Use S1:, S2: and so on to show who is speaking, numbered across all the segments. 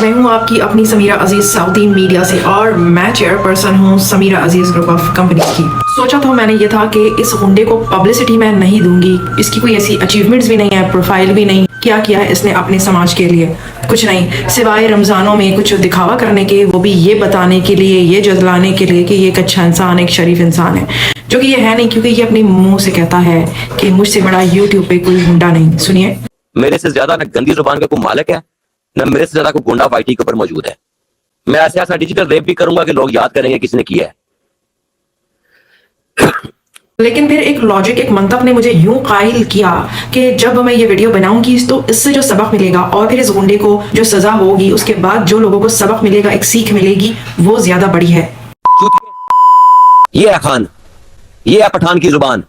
S1: मैं हूं आपकी अपनी समीरा अजीज सऊदी मीडिया से और मैं चेयरपर्सन हूं समीरा अजीज ग्रुप ऑफ कंपनीज की। सोचा था मैंने ये था कि इस गुंडे को पब्लिसिटी मैं नहीं दूंगी, इसकी कोई ऐसी अचीवमेंट्स भी नहीं है, प्रोफाइल भी नहीं, क्या किया है इसने अपने समाज के लिए, कुछ नहीं सिवाय रमज़ानों में कुछ दिखावा करने के, वो भी ये बताने के लिए, ये जतलाने के लिए कि ये एक अच्छा इंसान है, एक शरीफ इंसान है, जो कि ये है नहीं, क्योंकि ये अपने मुंह से कहता है कि मुझसे बड़ा यूट्यूब पे कोई गुंडा नहीं। सुनिए,
S2: मेरे से ज्यादा न गंदी जुबान का कोई मालिक है, न मेरे से ज्यादा कोई गुंडा वाईटी के ऊपर मौजूद है। मैं ऐसा डिजिटल रेप भी करूंगा कि लोग याद करेंगे किसने किया है।
S1: लेकिन फिर एक लॉजिक, एक मंतक ने मुझे यूं कायल किया कि जब मैं ये वीडियो बनाऊंगी तो इससे जो सबक मिलेगा और फिर इस गुंडे को जो सजा होगी उसके बाद जो लोगों को सबक मिलेगा, एक सीख मिलेगी, वो ज्यादा बड़ी है।
S2: ये है खान, ये है पठान की जुबान।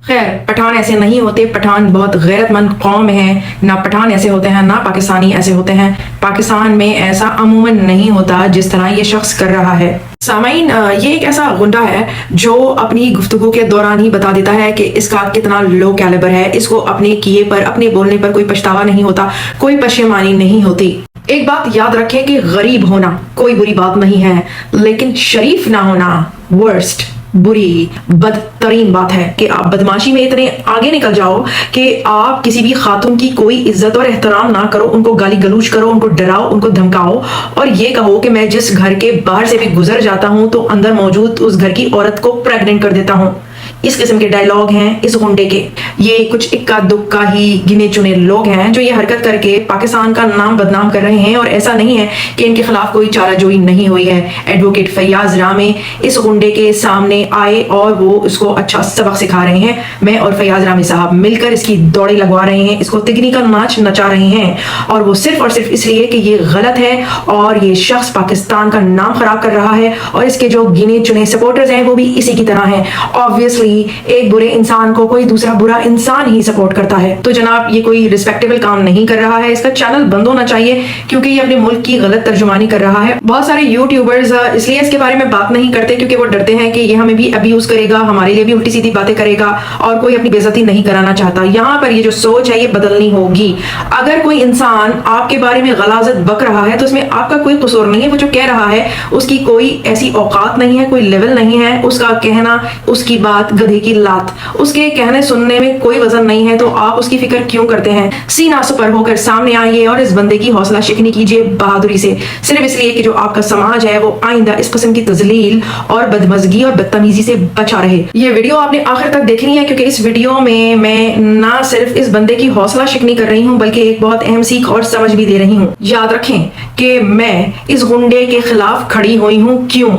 S1: खैर, पठान ऐसे नहीं होते, पठान बहुत गैरतमंद कौम है, ना पठान ऐसे होते हैं ना पाकिस्तानी ऐसे होते हैं। पाकिस्तान में ऐसा अमूमन नहीं होता जिस तरह ये शख्स कर रहा है। सामाइन, ये एक ऐसा गुंडा है जो अपनी गुफ्तगू के दौरान ही बता देता है कि इसका कितना लो कैलिबर है, इसको अपने किए पर, अपने बोलने पर कोई पछतावा नहीं होता, कोई पशेमानी नहीं होती। एक बात याद रखें कि गरीब होना कोई बुरी बात नहीं है, लेकिन शरीफ ना होना वर्स्ट, बुरी, बदतरीन बात है कि आप बदमाशी में इतने आगे निकल जाओ कि आप किसी भी खातून की कोई इज्जत और एहतराम ना करो, उनको गाली गलूज करो, उनको डराओ, उनको धमकाओ और ये कहो कि मैं जिस घर के बाहर से भी गुजर जाता हूं तो अंदर मौजूद उस घर की औरत को प्रेग्नेंट कर देता हूं। इस किस्म के डायलॉग हैं इस गुंडे के। ये कुछ इक्का दुक्का ही गिने चुने लोग हैं जो ये हरकत करके पाकिस्तान का नाम बदनाम कर रहे हैं और ऐसा नहीं है कि इनके खिलाफ कोई चाराजोई नहीं हुई है। एडवोकेट फैयाज रामे इस गुंडे के सामने आए और वो उसको अच्छा सबक सिखा रहे हैं। मैं और फैयाज रामे साहब मिलकर इसकी दौड़े लगवा रहे हैं, इसको तिगनी का नाच नचा रहे हैं और वो सिर्फ और सिर्फ इसलिए कि ये गलत है और ये शख्स पाकिस्तान का नाम खराब कर रहा है और इसके जो गिने चुने सपोर्टर्स हैं वो भी इसी की तरह हैं। ऑब्वियसली एक बुरे इंसान को कोई दूसरा बुरा इंसान ही सपोर्ट करता है। तो जनाब, ये कोई रिस्पेक्टेबल काम नहीं कर रहा है, इसका चैनल बंद होना चाहिए क्योंकि ये अपने मुल्क की गलत तर्जुमानी कर रहा है। बहुत सारे यूट्यूबर्स इसलिए इसके बारे में बात नहीं करते क्योंकि वो डरते हैं कि ये हमें भी अब्यूज करेगा, हमारे लिए भी उल्टी सीधी बातें करेगा और कोई अपनी बेइज्जती नहीं कराना चाहता। यहाँ पर ये जो सोच है ये बदलनी होगी। अगर कोई इंसान आपके बारे में गलाजत बक रहा है तो इसमें आपका कोई कसूर नहीं है। वो जो कह रहा है उसकी कोई ऐसी औकात नहीं है, कोई लेवल नहीं है, उसका कहना, उसकी बात गधे की लात, उसके कहने सुनने में कोई वजन नहीं है, तो आप उसकी फिक्र क्यों करते हैं? सीना सुपर होकर सामने आइए और इस बंदे की हौसला शिकनी कीजिए बहादुरी से, सिर्फ इसलिए कि जो आपका समाज है वो आइंदा इस किस्म की तजलील और बदमजगी और बदतमीजी से बचा रहे। ये वीडियो आपने आखिर तक देखनी है क्योंकि इस वीडियो में मैं ना सिर्फ इस बंदे की हौसला शिकनी कर रही हूँ बल्कि एक बहुत अहम सीख और समझ भी दे रही हूँ। याद रखें कि मैं इस गुंडे के खिलाफ खड़ी हुई हूँ। क्यों?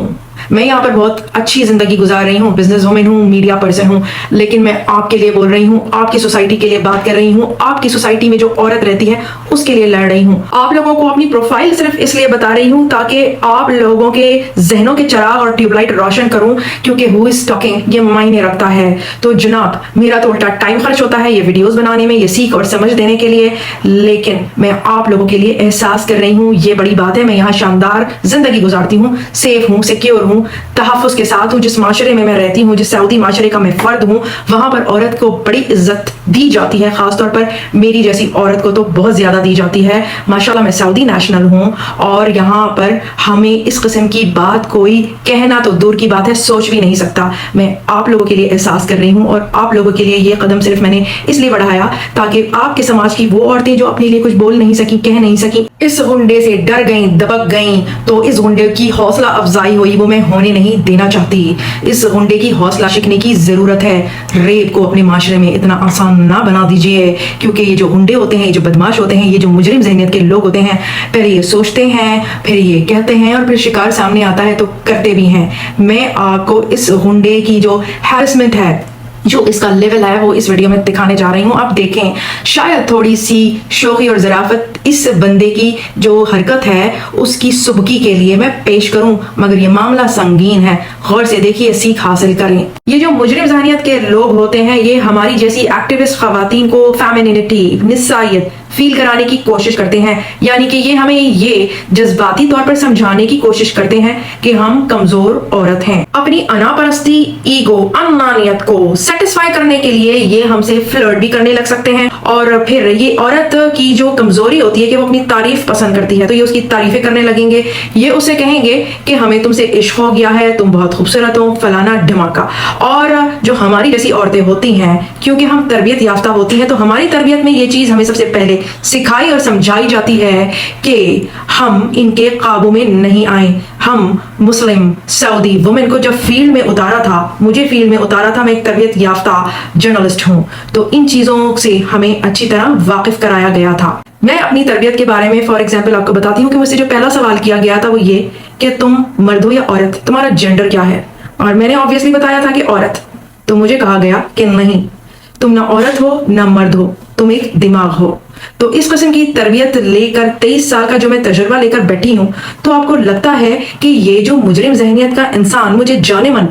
S1: मैं यहाँ पर बहुत अच्छी जिंदगी गुजार रही हूँ, बिजनेस वुमेन हूँ, मीडिया पर्सन हूँ, लेकिन मैं आपके लिए बोल रही हूँ, आपकी सोसाइटी के लिए बात कर रही हूँ, आपकी सोसाइटी में जो औरत रहती है उसके लिए लड़ रही हूँ। आप लोगों को अपनी प्रोफाइल सिर्फ इसलिए बता रही हूँ ताकि आप लोगों के जहनों के चिराग और ट्यूबलाइट रोशन करूँ, क्योंकि हु इज टॉकिंग ये मायने रखता है। तो जनाब, मेरा तो उल्टा टाइम खर्च होता है ये वीडियोस बनाने में, ये सीख और समझ देने के लिए, लेकिन मैं आप लोगों के लिए एहसास कर रही हूँ, ये बड़ी बात है। मैं यहाँ शानदार जिंदगी गुजारती हूँ, सेफ हूँ, सिक्योर हूँ, तहफ़्फ़ुज़ के साथ हूँ। जिस माशरे में मैं रहती हूँ, जिस सऊदी माशरे का मैं फर्द हूँ, वहां पर औरत को बड़ी इज्जत दी जाती है, खासतौर पर मेरी जैसी औरत को तो बहुत ज्यादा दी जाती है। माशाल्लाह मैं सऊदी नेशनल हूँ और यहाँ पर हमें इस किस्म की बात कोई कहना तो दूर की बात है, सोच भी नहीं सकता। मैं आप लोगों के लिए एहसास कर रही हूँ और आप लोगों के लिए ये कदम सिर्फ मैंने इसलिए बढ़ाया ताकि आपके समाज की वो औरतें जो अपने लिए कुछ बोल नहीं सकी, कह नहीं सकी, इस गुंडे से डर गई, दबक गई, तो इस गुंडे की हौसला अफजाई हुई, वो मैं होने नहीं देना चाहती। इस गुंडे की हौसला शिकने की जरूरत है। रेप को अपने माशरे में इतना आसान ना बना दीजिए, क्योंकि ये जो गुंडे होते हैं, ये जो बदमाश होते हैं, ये जो मुजरिम ज़हनियत के लोग होते हैं, पहले ये सोचते हैं, फिर ये कहते हैं और फिर शिकार सामने आता है तो करते भी हैं। मैं आपको इस गुंडे की जो हैरेसमेंट है, जो इसका लेवल है, वो इस वीडियो में दिखाने जा रही हूँ। आप देखें, शायद थोड़ी सी शौकी और ज़राफत इस बंदे की जो हरकत है उसकी सुबकी के लिए मैं पेश करूं, मगर ये मामला संगीन है। गौर से देखिए, सीख हासिल करें। ये जो मुजरिम ज़हनियत के लोग होते हैं, ये हमारी जैसी एक्टिविस्ट खवातीन को फेमिनिटी, निसाइयत फील कराने की कोशिश करते हैं, यानी कि ये हमें ये जज्बाती तौर पर समझाने की कोशिश करते हैं कि हम कमजोर औरत हैं। अपनी अनापरस्ती, ईगो, अनानियत को सेटिस्फाई करने के लिए ये हमसे फ्लर्ट भी करने लग सकते हैं, और फिर ये औरत की जो कमजोरी होती है कि वो अपनी तारीफ पसंद करती है, तो ये उसकी तारीफें करने लगेंगे। ये उसे कहेंगे कि हमें तुमसे इश्क हो गया है, तुम बहुत खूबसूरत हो, फलाना ढमाका। और जो हमारी जैसी औरतें होती हैं, क्योंकि हम तरबियत याफ्ता होती हैं, तो हमारी तरबियत में ये चीज हमें सबसे पहले सिखाई और समझाई जाती है कि हम इनके काबू में नहीं आए। हम मुस्लिम सऊदी वुमेन को जब फील्ड में उतारा था, मुझे फील्ड में उतारा था, मैं एक तरबियत याफ्ता जर्नलिस्ट हूँ, तो इन चीजों से हमें अच्छी तरह वाकिफ कराया गया था। मैं अपनी तरबियत के बारे में फॉर एग्जाम्पल आपको बताती हूँ कि मुझसे जो पहला सवाल किया गया था वो ये कि तुम मर्द हो या औरत, तुम्हारा जेंडर क्या है, और मैंने ऑब्वियसली बताया था कि औरत। तो मुझे कहा गया कि नहीं, तुम ना औरत हो ना मर्द हो, तुम एक दिमाग हो। तो इस किस्म की तरबियत लेकर 23 साल का जो मैं तजुर्बा लेकर बैठी हूँ, तो आपको लगता है कि ये जो मुजरिम जहनियत का इंसान मुझे जाने मन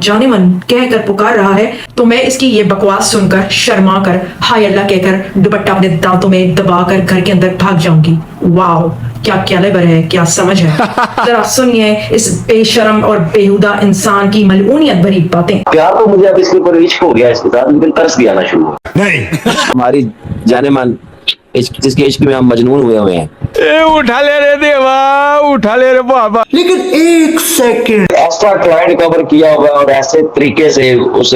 S1: कहकर पुकार रहा है, तो मैं इसकी ये बकवास सुनकर शर्मा कर हाय अल्लाह कहकर दुपट्टा अपने दांतों में दबाकर घर के अंदर भाग जाऊंगी। वाओ, क्या कैलिबर है, क्या समझ है। जरा सुनिए इस बेशरम और बेहुदा इंसान की मलऊनियत भरी बातें।
S2: प्यार तो मुझे अब इसके ऊपर इश्क हो गया, इसके साथ लेकिन तरस भी आना शुरू हुआ।
S3: नहीं
S2: हमारी जाने मन जिसके इश्क में हम मजनून हुए हैं।
S3: ए उठा ले रे देवा, उठा ले रे बाबा।
S4: लेकिन एक सेकंड,
S2: ऐसा क्लाइंट कवर किया हुआ और ऐसे तरीके से उस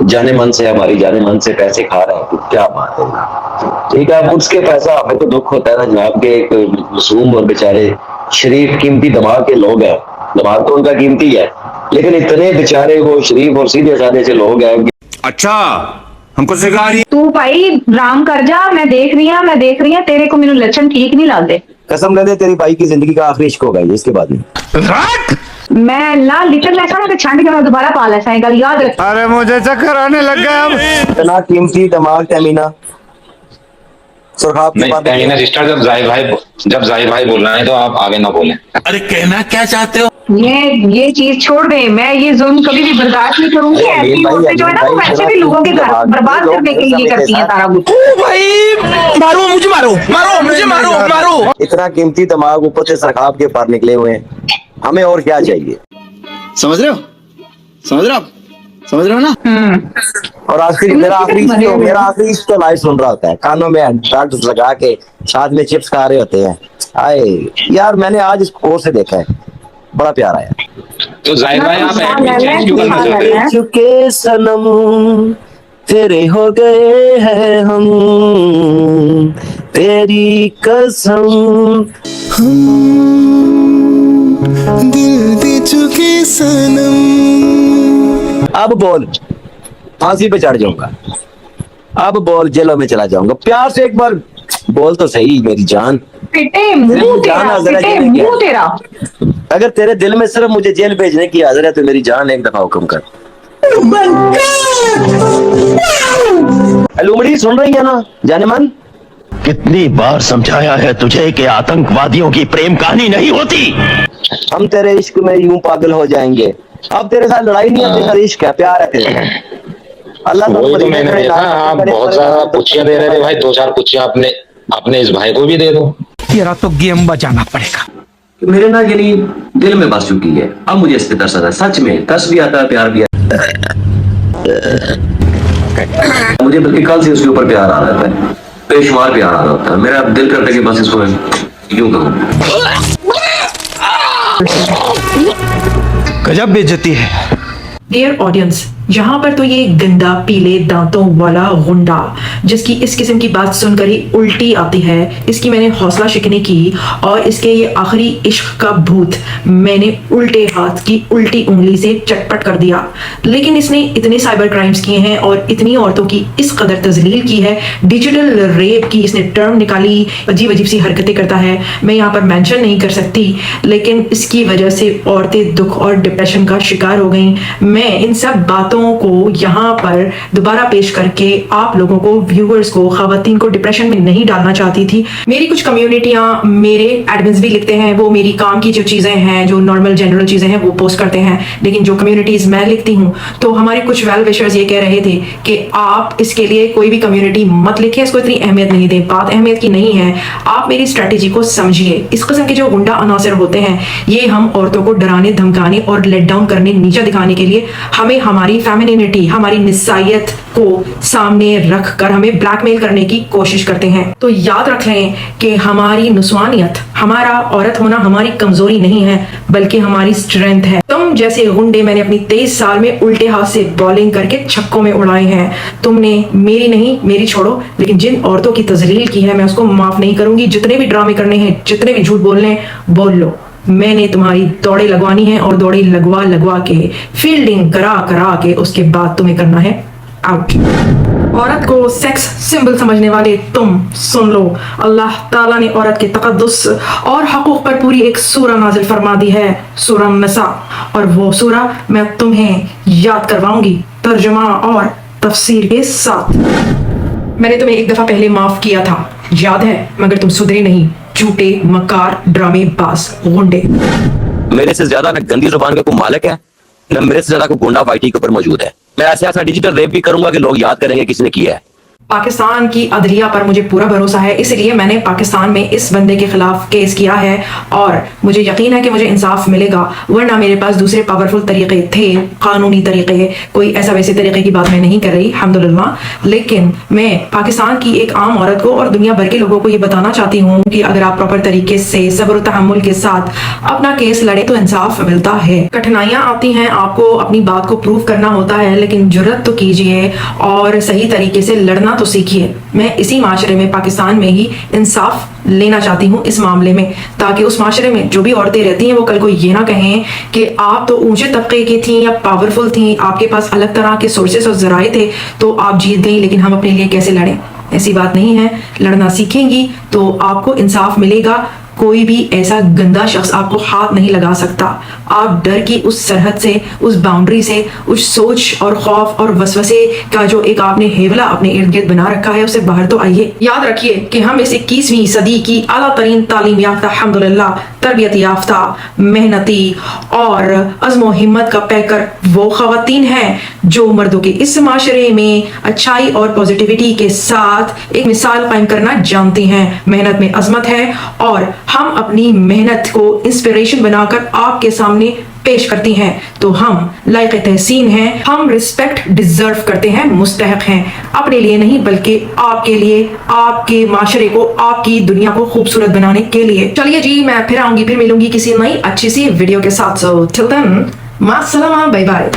S2: जाने मन से, हमारी जाने मन से पैसे खा रहा है, तो क्या बात है। ठीक है, अब उसके पैसा हमें तो दुख होता है ना जनाब के एक मासूम और बेचारे शरीफ कीमती दिमाग के लोग हैं। दिमाग तो उनका कीमती है, लेकिन इतने बेचारे वो शरीफ और सीधे साधे से लोग हैं।
S3: अच्छा हमको सिखा रही
S5: तू भाई राम कर जा, मैं देख रही हूँ तेरे को मेरे लक्षण ठीक नहीं लगते।
S2: कसम ले दे तेरी भाई की जिंदगी का आखिरी इश्क होगा ये, इसके बाद नहीं।
S5: मैं ला लिटल ऐसा ना छंड के मैं दोबारा पा ला साइकिल, याद रख।
S3: अरे मुझे चक्कर आने लग गया अब।
S2: इतना कीमती दिमाग तमीना सुरखाब की बात
S6: नहीं सिस्टर, जब जाहिर भाई बोल रहे हैं तो आप आगे ना बोलें।
S3: अरे कहना क्या चाहते हो?
S5: ये चीज छोड़ दे, मैं ये जुल्म कभी भी बर्दाश्त नहीं करूंगी। ऐसी औरतें जो है ना वो वैसे भी लोगों के घर बर्बाद करने के लिए करती हैं सारा कुछ।
S3: भाई मारो मुझे, मारो।
S2: इतना कीमती दिमाग ऊपर से सरखाब के पार निकले हुए हैं, हमें और क्या चाहिए।
S4: समझ रहे हो ना।
S2: और मेरा आखिरी इश्क तो लाइव सुन रहा होता है, कानों में हेडफोन्स लगा के साथ में चिप्स खा रहे होते हैं। आए यार, मैंने आज इसको और से देखा है, बड़ा प्यार आया।
S6: तो जाहिर भाई आप एडमिट चेंज क्यों करना चाहते हैं?
S2: चुके सनम तेरे हो गए हैं हम, तेरी कसम
S7: दिल दे चुके सनम।
S2: अब बोल, फांसी पे चढ़ जाऊंगा, अब बोल जेलों में चला जाऊंगा। प्यार से एक बार बोल तो सही मेरी जान।
S5: पिटे मुंह तेरा।
S2: अगर तेरे दिल में सिर्फ मुझे जेल भेजने की आदत है तो मेरी जान एक दफा हुक्म कर। लुमड़ी सुन रही है ना जाने मन?
S8: कितनी बार समझाया है तुझे कि आतंकवादियों की प्रेम कहानी नहीं होती।
S2: हम तेरे इश्क में यूं पागल हो जाएंगे। अब तेरे साथ लड़ाई नहीं है, तेरा इश्क है, प्यार है तेरे। अल्लाह
S6: वही तो मैंने देखा, आप बहुत ज्यादा पुच्छियां दे रहे थे भाई, 2-4 पुच्छियां अपने इस भाई को भी दे दो।
S3: तेरा तो गेम बजाना पड़ेगा।
S2: मेरे ना यानी दिल में बस चुकी है, अब मुझे इस पे तरस आता है। सच में तरस भी आता है, प्यार भी आता है। मुझे बल्कि कल से उसके ऊपर प्यार आ रहा है, बेशुमार प्यार आ रहा होता है। मेरा दिल करता है कि बस इसको यूं कहूं।
S3: गजब बेइज्जती है।
S1: डियर ऑडियंस, यहाँ पर तो ये गंदा पीले दांतों वाला गुंडा जिसकी इस किस्म की बात सुनकर ही उल्टी आती है, इसकी मैंने हौसला शिकनी की और इसके ये आखिरी इश्क का भूत मैंने उल्टे हाथ की उल्टी उंगली से चटपट कर दिया। लेकिन इसने इतने साइबर क्राइम्स किए हैं और इतनी औरतों की इस कदर तजलील की है, डिजिटल रेप की इसने टर्म निकाली, अजीब अजीब सी हरकतें करता है। मैं यहाँ पर मेंशन नहीं कर सकती, लेकिन इसकी वजह से औरतें दुख और डिप्रेशन का शिकार हो गई। मैं इन सब बातों को यहाँ पर दोबारा पेश करके आप लोगों को, व्यूअर्स को, खवातीन को डिप्रेशन में नहीं डालना चाहती थी। मेरी कुछ कम्युनिटियां, मेरे एडमिन्स भी लिखते हैं, वो मेरी काम की जो चीजें हैं, जो नॉर्मल जनरल चीजें हैं वो पोस्ट करते हैं, लेकिन जो कम्युनिटीज मैं लिखती हूँ तो हमारे कुछ वेल विशर्स ये कह रहे थे कि आप इसके लिए कोई भी कम्युनिटी मत लिखें, इसको इतनी अहमियत नहीं दें। बात अहमियत की नहीं है, आप मेरी स्ट्रेटेजी को समझिए। इस किस्म के जो गुंडा अनासर होते हैं, ये हम औरतों को डराने, धमकाने और लेट डाउन करने, नीचा दिखाने के लिए हमें हमारी फेमिनिटी, हमारी निसाइयत को सामने रख कर हमें ब्लैकमेल करने की कोशिश करते हैं। तो याद रख लें कि हमारी नुस्वानियत, हमारा औरत होना हमारी कमजोरी नहीं है बल्कि हमारी स्ट्रेंथ है। तुम जैसे गुंडे मैंने अपनी 23 साल में उल्टे हाथ से बॉलिंग करके छक्कों में उड़ाए हैं। तुमने मेरी नहीं, मेरी छोड़ो, लेकिन जिन औरतों की तजलील की है मैं उसको माफ नहीं करूंगी। जितने भी ड्रामे करने हैं, जितने भी झूठ बोलने हैं, बोल लो। मैंने तुम्हारी दौड़े लगवानी है और दौड़े लगवा लगवा के, फील्डिंग करा करा के उसके बाद तुम्हें करना है आउट। औरत को सेक्स सिंबल समझने वाले तुम सुन लो, अल्लाह ताला ने औरत के तकद्दुस और हकूक पर पूरी एक सूरा नाजिल फरमा दी है, सूरा निसा, और वो सूरा मैं तुम्हें याद करवाऊंगी तर्जुमा और तफसीर के साथ। मैंने तुम्हें एक दफा पहले माफ किया था, याद है, मगर तुम सुधरे नहीं, झूठे मकार ड्रामेबाज गुंडे।
S8: मेरे से ज्यादा न गंदी जुबान का कोई मालिक है, न मेरे से ज्यादा कोई गुंडा फाइटी के ऊपर मौजूद है। मैं ऐसा डिजिटल रेप भी करूंगा कि लोग याद करेंगे किसने किया है।
S1: पाकिस्तान की अदलिया पर मुझे पूरा भरोसा है, इसलिए मैंने पाकिस्तान में इस बंदे के खिलाफ केस किया है और मुझे यकीन है कि मुझे इंसाफ मिलेगा, वरना मेरे पास दूसरे पावरफुल तरीके थे, कानूनी तरीके। कोई ऐसा वैसे तरीके की बात मैं नहीं कर रही अल्हम्दुलिल्लाह, लेकिन मैं पाकिस्तान की एक आम औरत को और दुनिया भर के लोगों को ये बताना चाहती हूँ कि अगर आप प्रॉपर तरीके से सब्र तहम्मुल के साथ अपना केस लड़े तो इंसाफ मिलता है। कठिनाइयाँ आती हैं, आपको अपनी बात को प्रूव करना होता है, लेकिन जुर्रत तो कीजिए और सही तरीके से लड़ना तो सीखिए। मैं इसी माशरे में, पाकिस्तान में ही इंसाफ लेना चाहती हूँ इस मामले में, ताकि उस माशरे में जो भी औरतें रहती हैं वो कल को ये ना कहें कि आप तो ऊंचे तबके की थी या पावरफुल थी, आपके पास अलग तरह के सोर्सेस और जराए थे तो आप जीत गई, लेकिन हम अपने लिए कैसे लड़ें। ऐसी बात नहीं है, लड़ना सीखेंगी तो आपको इंसाफ मिलेगा। कोई भी ऐसा गंदा शख्स आपको हाथ नहीं लगा सकता। आप डर की उस सरहद से, उस बाउंड्री से, उस सोच और खौफ और वसवसे का जो एक आपने हेवला अपने इर्द गिर्द बना रखा है, उससे बाहर तो आइए। याद रखिए कि हम इस 21वीं सदी की आला तरीन तालीम याफ्ता, अल्हम्दुलिल्लाह, तरबियत याफ्ता, मेहनती और अज़्म हिम्मत का पैकर वो खवातीन हैं जो मर्दों के इस माशरे में अच्छाई और पॉजिटिविटी के साथ एक मिसाल कायम करना जानती हैं। मेहनत में अजमत है और हम अपनी मेहनत को इंस्पिरेशन बनाकर आपके सामने पेश करती हैं, तो हम लायक तहसीन हैं, हम रिस्पेक्ट डिजर्व करते हैं, मुस्तहक हैं, अपने लिए नहीं बल्कि आपके लिए, आपके माशरे को, आपकी दुनिया को खूबसूरत बनाने के लिए। चलिए जी, मैं फिर आऊंगी, फिर मिलूंगी किसी नई अच्छी सी वीडियो के साथ। सो टिल देन, मास्सलामा, बाय बाय।